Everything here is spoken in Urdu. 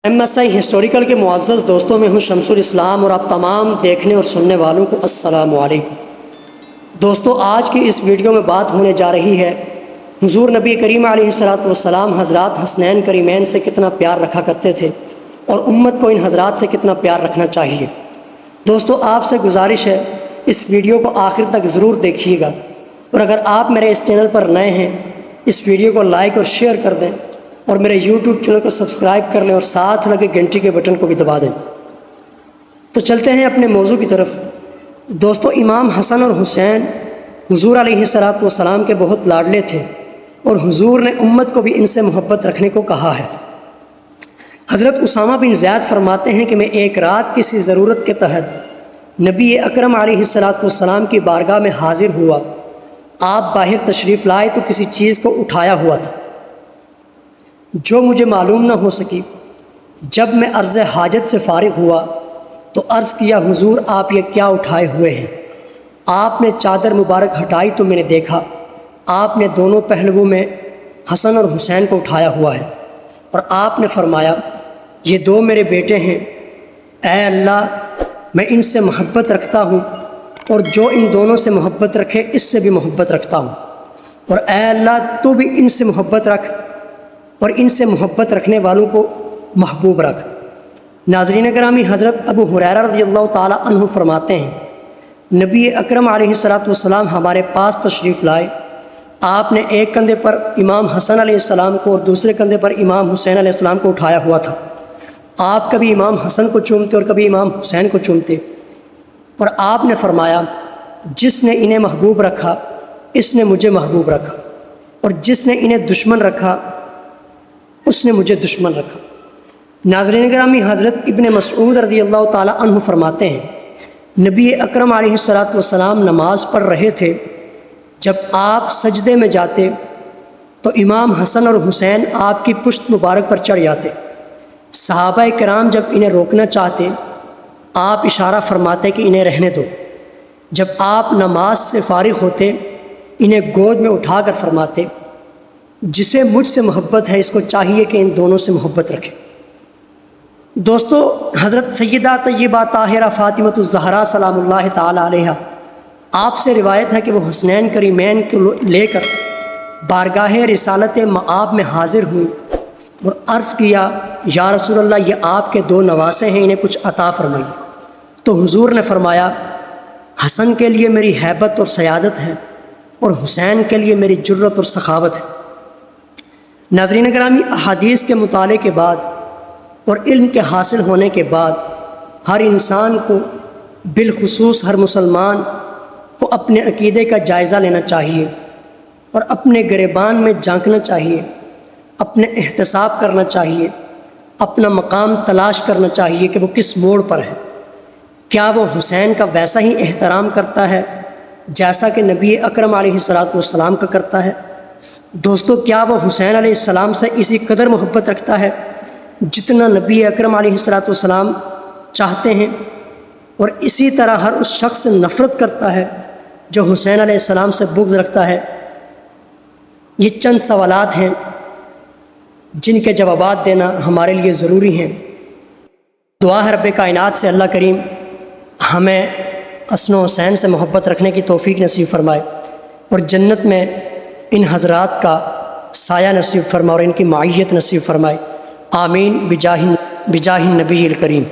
MSI ہسٹوریکل کے معزز دوستوں میں ہوں شمس الاسلام اور آپ تمام دیکھنے اور سننے والوں کو السلام علیکم۔ دوستو، آج کی اس ویڈیو میں بات ہونے جا رہی ہے حضور نبی کریم علیہ السلام حضرات حسنین کریمین سے کتنا پیار رکھا کرتے تھے اور امت کو ان حضرات سے کتنا پیار رکھنا چاہیے۔ دوستو، آپ سے گزارش ہے اس ویڈیو کو آخر تک ضرور دیکھیے گا، اور اگر آپ میرے اس چینل پر نئے ہیں اس ویڈیو کو لائک اور شیئر کر دیں اور میرے YouTube چینل کو سبسکرائب کر لیں اور ساتھ لگے گھنٹی کے بٹن کو بھی دبا دیں۔ تو چلتے ہیں اپنے موضوع کی طرف۔ دوستو، امام حسن اور حسین حضور علیہ السلام کے بہت لاڈلے تھے اور حضور نے امت کو بھی ان سے محبت رکھنے کو کہا ہے۔ حضرت اسامہ بن زید فرماتے ہیں کہ میں ایک رات کسی ضرورت کے تحت نبی اکرم علیہ السلام کی بارگاہ میں حاضر ہوا۔ آپ باہر تشریف لائے تو کسی چیز کو اٹھایا ہوا تھا جو مجھے معلوم نہ ہو سکی۔ جب میں عرض حاجت سے فارغ ہوا تو عرض کیا، حضور آپ یہ کیا اٹھائے ہوئے ہیں؟ آپ نے چادر مبارک ہٹائی تو میں نے دیکھا آپ نے دونوں پہلوؤں میں حسن اور حسین کو اٹھایا ہوا ہے، اور آپ نے فرمایا یہ دو میرے بیٹے ہیں، اے اللہ میں ان سے محبت رکھتا ہوں اور جو ان دونوں سے محبت رکھے اس سے بھی محبت رکھتا ہوں، اور اے اللہ تو بھی ان سے محبت رکھ اور ان سے محبت رکھنے والوں کو محبوب رکھ۔ ناظرین گرامی، حضرت ابو ہریرہ رضی اللہ تعالی عنہ فرماتے ہیں نبی اکرم علیہ السلام ہمارے پاس تشریف لائے۔ آپ نے ایک کندھے پر امام حسن علیہ السلام کو اور دوسرے کندھے پر امام حسین علیہ السلام کو اٹھایا ہوا تھا۔ آپ کبھی امام حسن کو چومتے اور کبھی امام حسین کو چومتے، اور آپ نے فرمایا جس نے انہیں محبوب رکھا اس نے مجھے محبوب رکھا، اور جس نے انہیں دشمن رکھا اس نے مجھے دشمن رکھا۔ ناظرین گرامی، حضرت ابن مسعود رضی اللہ تعالی عنہ فرماتے ہیں نبی اکرم علیہ السلام نماز پڑھ رہے تھے، جب آپ سجدے میں جاتے تو امام حسن اور حسین آپ کی پشت مبارک پر چڑھ جاتے۔ صحابہ کرام جب انہیں روکنا چاہتے آپ اشارہ فرماتے کہ انہیں رہنے دو۔ جب آپ نماز سے فارغ ہوتے انہیں گود میں اٹھا کر فرماتے جسے مجھ سے محبت ہے اس کو چاہیے کہ ان دونوں سے محبت رکھے۔ دوستو، حضرت سیدہ طیبہ طاہرہ فاطمۃ الزہرا سلام اللہ تعالی علیہا آپ سے روایت ہے کہ وہ حسنین کریمین کو لے کر بارگاہ رسالت مآب میں حاضر ہوئی اور عرض کیا، یا رسول اللہ یہ آپ کے دو نواسے ہیں، انہیں کچھ عطا فرمائیے۔ تو حضور نے فرمایا حسن کے لیے میری ہیبت اور سیادت ہے اور حسین کے لیے میری جرت اور سخاوت ہے۔ ناظرین گرامی، احادیث کے مطالعے کے بعد اور علم کے حاصل ہونے کے بعد ہر انسان کو، بالخصوص ہر مسلمان کو اپنے عقیدے کا جائزہ لینا چاہیے اور اپنے گریبان میں جھانکنا چاہیے، اپنے احتساب کرنا چاہیے، اپنا مقام تلاش کرنا چاہیے کہ وہ کس موڑ پر ہے۔ کیا وہ حسین کا ویسا ہی احترام کرتا ہے جیسا کہ نبی اکرم علیہ السلام کا کرتا ہے؟ دوستو، کیا وہ حسین علیہ السلام سے اسی قدر محبت رکھتا ہے جتنا نبی اکرم علیہ السلام چاہتے ہیں، اور اسی طرح ہر اس شخص سے نفرت کرتا ہے جو حسین علیہ السلام سے بغض رکھتا ہے؟ یہ چند سوالات ہیں جن کے جوابات دینا ہمارے لیے ضروری ہیں۔ دعا ہے رب کائنات سے اللہ کریم ہمیں حسن و حسین سے محبت رکھنے کی توفیق نصیب فرمائے اور جنت میں ان حضرات کا سایہ نصیب فرمائے اور ان کی معیت نصیب فرمائے۔ آمین بجاہ النبی الکریم۔